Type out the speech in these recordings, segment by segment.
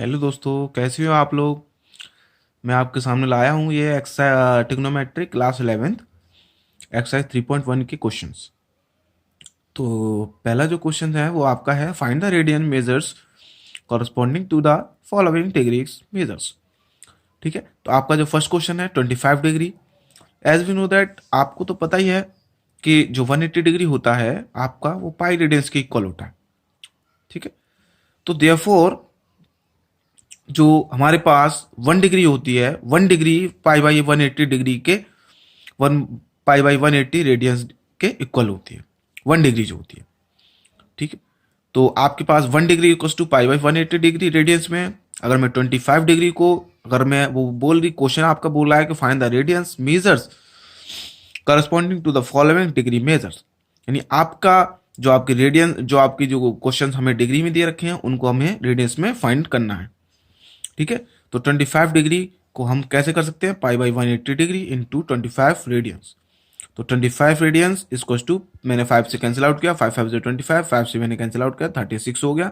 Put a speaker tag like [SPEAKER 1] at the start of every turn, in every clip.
[SPEAKER 1] Hello दोस्तों, कैसे हो आप लोग। मैं आपके सामने लाया हूँ ये exercise trigonometry class 11th exercise 3.1 के क्वेश्चंस। तो पहला जो क्वेश्चन है वो आपका है, find the radian measures corresponding to the following degrees measures. ठीक है, तो आपका जो फर्स्ट क्वेश्चन है 25 degree. As we know that, आपको तो पता ही है कि जो 180 डिग्री होता है आपका, वो पाई रेडियंस के इक्वल होता है। ठीक है, तो देयरफॉर जो हमारे पास 1 डिग्री होती है, 1 डिग्री पाई बाई 180 डिग्री के 1 पाई बाई 180 रेडियंस के इक्वल होती है 1 डिग्री जो होती है। ठीक है, तो आपके पास 1 degree equals to pi by 180 degree radians में है। अगर मैं 25 डिग्री को, अगर मैं वो बोल रही, क्वेश्चन आपका बोल रहा है कि find the radians measures corresponding to the following degree measures, यानी आपका जो आपकी रेडियंस, जो आपकी जो क्वेश्चन हमें डिग्री में दे रखे हैं उनको हमें रेडियंस में फाइंड करना है। ठीक है, तो 25 डिग्री को हम कैसे कर सकते हैं, pi by 180 degree into 25 radians. तो 25 रेडियंस इसको टू, मैंने 5 से कैंसिल आउट किया, 5 5 से 25, 5 से मैंने कैंसिल आउट किया, 36 हो गया।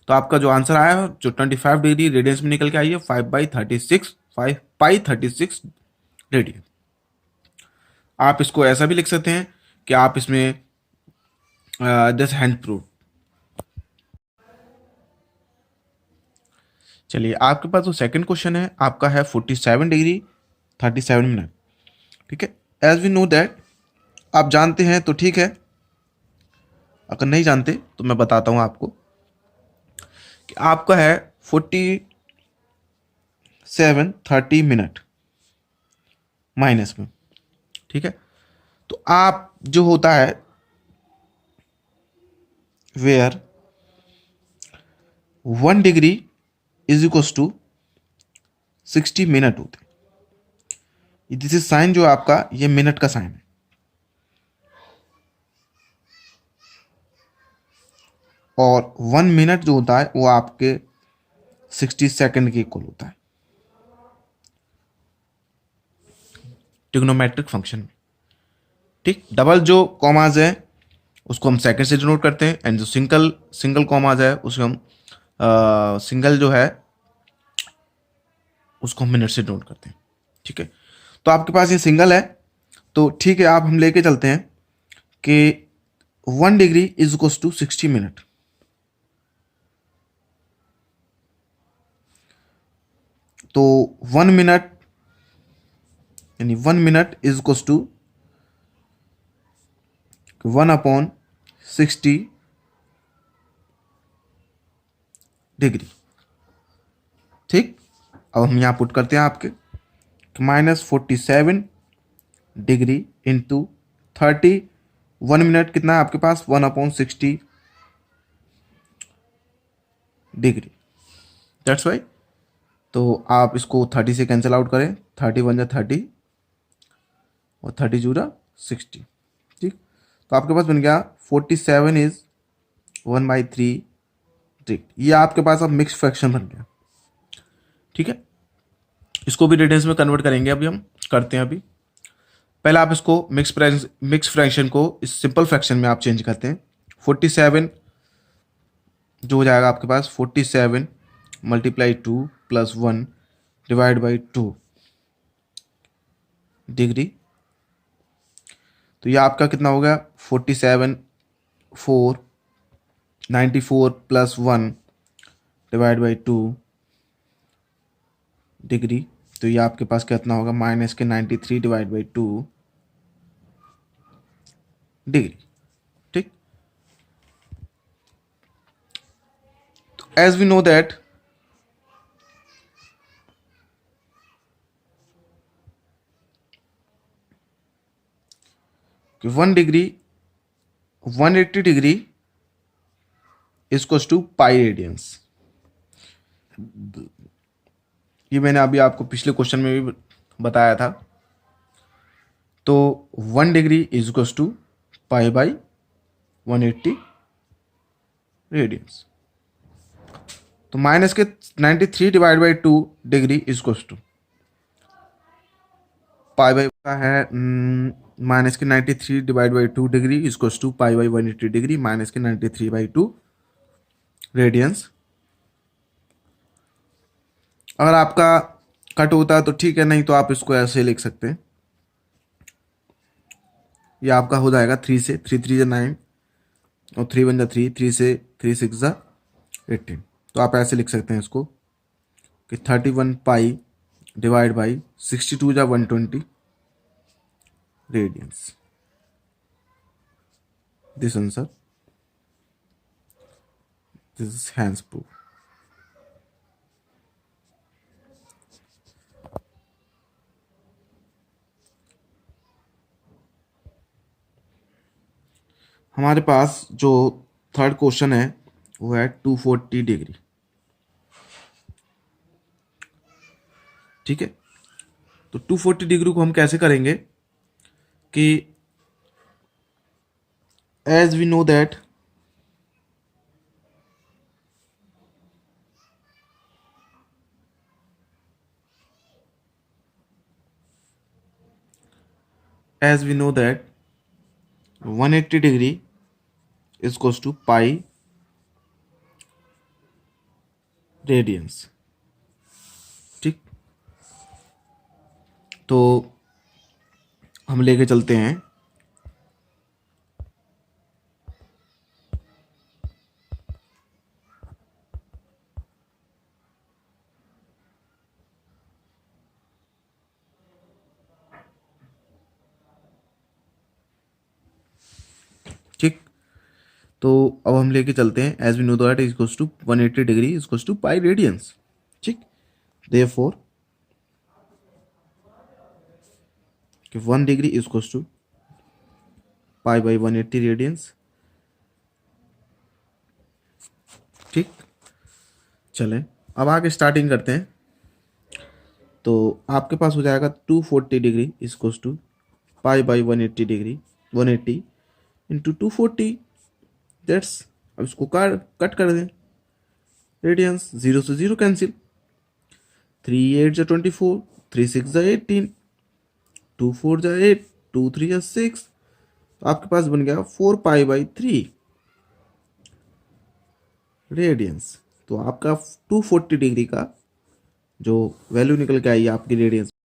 [SPEAKER 1] तो आपका जो आंसर आया है जो 25 डिग्री रेडियंस में निकल के आई है 5/36, 5 पाई 36 रेडियन। आप इसको ऐसा भी लिख सकते हैं कि आप इसमें दिस हैंड प्रूफ। चलिए, आपके पास जो सेकंड क्वेश्चन है आपका है 47 डिग्री 37 मिनट। ठीक है, एज वी नो दैट, आप जानते हैं तो ठीक है, अगर नहीं जानते तो मैं बताता हूं आपको कि आपका है 47:30 माइनस में। ठीक है, तो आप जो होता है where 1 degree is equals to 60 minute होते हैं। दिस इज साइन जो आपका ये मिनट का साइन है, और 1 मिनट जो होता है वो आपके 60 सेकंड के इक्वल होता है ट्रिग्नोमेट्रिक फंक्शन में। ठीक, डबल जो कॉमाज है उसको हम सेकंड से डिनोट करते हैं, एंड जो सिंगल सिंगल कॉमाज है उसको हम सिंगल जो है उसको हम मिनट से डिनोट करते हैं। ठीक है, तो आपके पास ये सिंगल है, तो ठीक है, आप हम लेके चलते हैं कि 1 degree is equals to 60 minute. तो 1 मिनट, यानी 1 minute is equals to 1/60 degree. ठीक, अब हम यहाँ पुट करते हैं आपके -47 डिग्री इंटू 30। 1 मिनट कितना है आपके पास, 1/60 डिग्री। दैट्स वाई, तो आप इसको 30 से कैंसिल आउट करें, 30 बन जाए 30 और 30 जूरा 60। ठीक, तो आपके पास बन गया 47 इज 1/3। ठीक, ये आपके पास अब मिक्स फ्रैक्शन बन गया। ठीक है, इसको भी रेडियंस में कन्वर्ट करेंगे, अभी हम करते हैं। अभी पहले आप इसको मिक्स फ्रैक्शन को इस सिंपल फ्रैक्शन में आप चेंज करते हैं। 47 जो हो जाएगा आपके पास 47 multiply 2 plus 1 divide by 2 degree. तो ये आपका कितना हो गया, 47 4 94 प्लस 1 डिवाइड बाई 2 डिग्री। तो ये आपके पास कितना होगा, -93 डिवाइड बाई 2 डिग्री। ठीक, तो एज वी नो दैट कि 1 degree 180 degree equals to pi radians. ये मैंने अभी आपको पिछले क्वेश्चन में भी बताया था। तो 1 degree is equals to pi by 180 radians. तो माइनस के 93 divide by 2 degree is equals to pi by का है माइनस के 93 divide by 2 degree is equals to pi by 180 degree minus के 93/2 रेडियंस अगर आपका कट होता है तो ठीक है, नहीं तो आप इसको ऐसे लिख सकते हैं। ये आपका हो जाएगा 3 से, 3 3 9 और 3 1 3, 3 6 18। तो आप ऐसे लिख सकते हैं इसको कि 31 pi divide by 62 120 radians. This answer, this is hence proof. हमारे पास जो थर्ड क्वेश्चन है वो है 240 डिग्री। ठीक है, तो 240 डिग्री को हम कैसे करेंगे कि as we know that as we know that 180 degree is equals to pi radians। ठीक, तो हम लेके चलते हैं ठीक, तो अब हम लेके चलते हैं as we know that is equals to 180 degree is equals to pi radians. ठीक, देयरफॉर कि 1 degree is equals to pi by 180 radians. ठीक, चलें अब आगे स्टार्टिंग करते हैं। तो आपके पास हो जाएगा 240 degree is equals to pi by 180 degree, 180 into 240। That's, अब इसको कट कर दें, रेडियंस 0 से 0 कैंसिल, 3 8 जा 24, 3 6 जा 18, 2 4 जा 8, 2 3 जा 6। तो आपके पास बन गया 4 पाई बाई 3 रेडियंस। तो आपका 240 डिग्री का जो वैल्यू निकल के आई आपकी रेडियंस